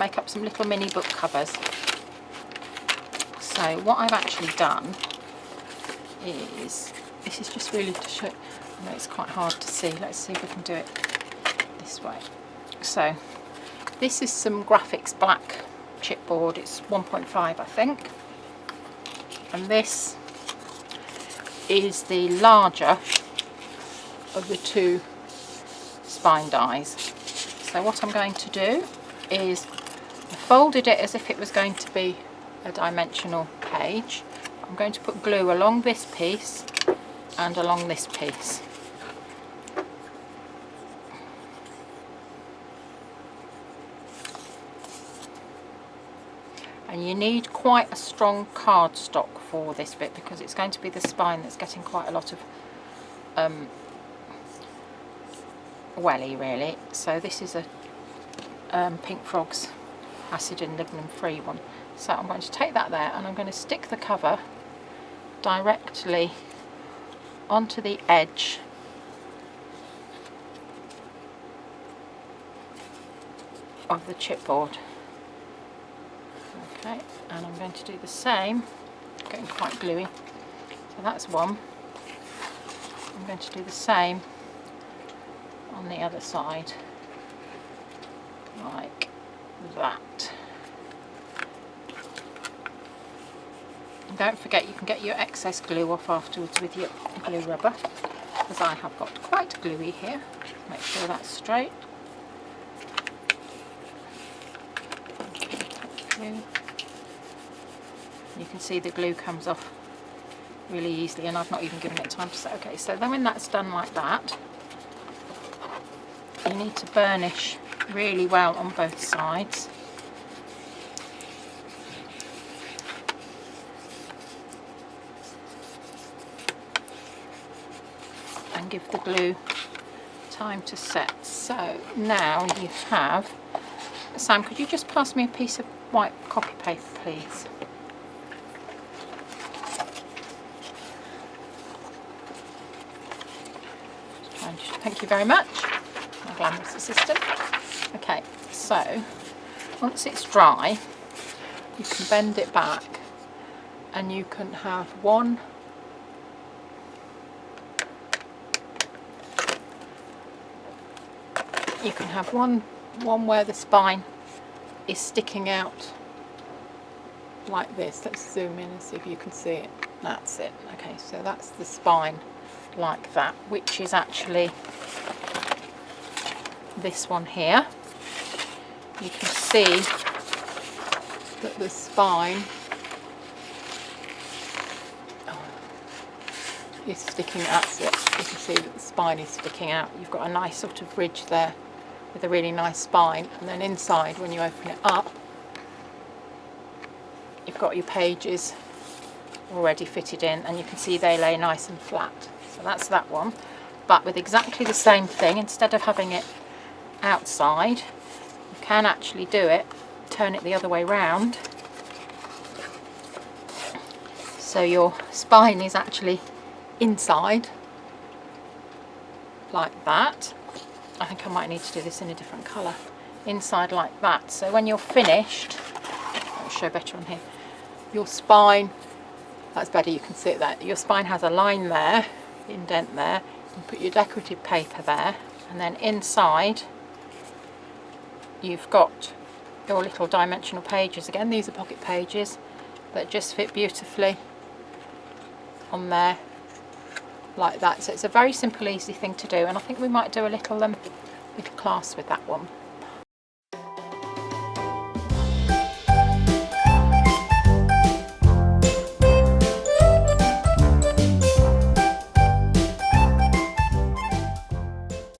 make up some little mini book covers. So what I've actually done is, this is just really to show, I know it's quite hard to see, let's see if we can do it this way. So this is some graphics black chipboard, it's 1.5 I think, and this is the larger of the two spine dies. So what I'm going to do is I folded it as if it was going to be a dimensional page. I'm going to put glue along this piece and along this piece. And you need quite a strong cardstock for this bit because it's going to be the spine that's getting quite a lot of welly really. So this is a Pink Frog's acid and lignin free one. So I'm going to take that there and I'm going to stick the cover directly onto the edge of the chipboard. Okay, and I'm going to do the same, getting quite gluey. So that's one. I'm going to do the same on the other side, like that. And don't forget you can get your excess glue off afterwards with your glue rubber, because I have got quite gluey here. Make sure that's straight. Okay, you can see the glue comes off really easily and I've not even given it time to set. Okay, so then when that's done like that, you need to burnish really well on both sides. And give the glue time to set. So now you have, Sam, could you just pass me a piece of white copy paper please? Thank you very much, my glamorous assistant. Okay, so once it's dry, you can bend it back and you can have one where the spine is sticking out like this. Let's zoom in and see if you can see it. That's it. Okay, so that's the spine like that, which is actually this one here. You can see that the spine is sticking out. You can see that the spine is sticking out. You've got a nice sort of ridge there with a really nice spine, and then inside when you open it up you've got your pages already fitted in, and you can see they lay nice and flat. So that's that one, but with exactly the same thing, instead of having it outside, you can actually do it, turn it the other way round, so your spine is actually inside like that. I think I might need to do this in a different colour. Inside like that, so when you're finished, I'll show better on here, your spine, that's better, you can see it there, your spine has a line there, indent there, you put your decorative paper there, and then inside you've got your little dimensional pages. Again, these are pocket pages that just fit beautifully on there like that. So it's a very simple, easy thing to do, and I think we might do a little class with that one.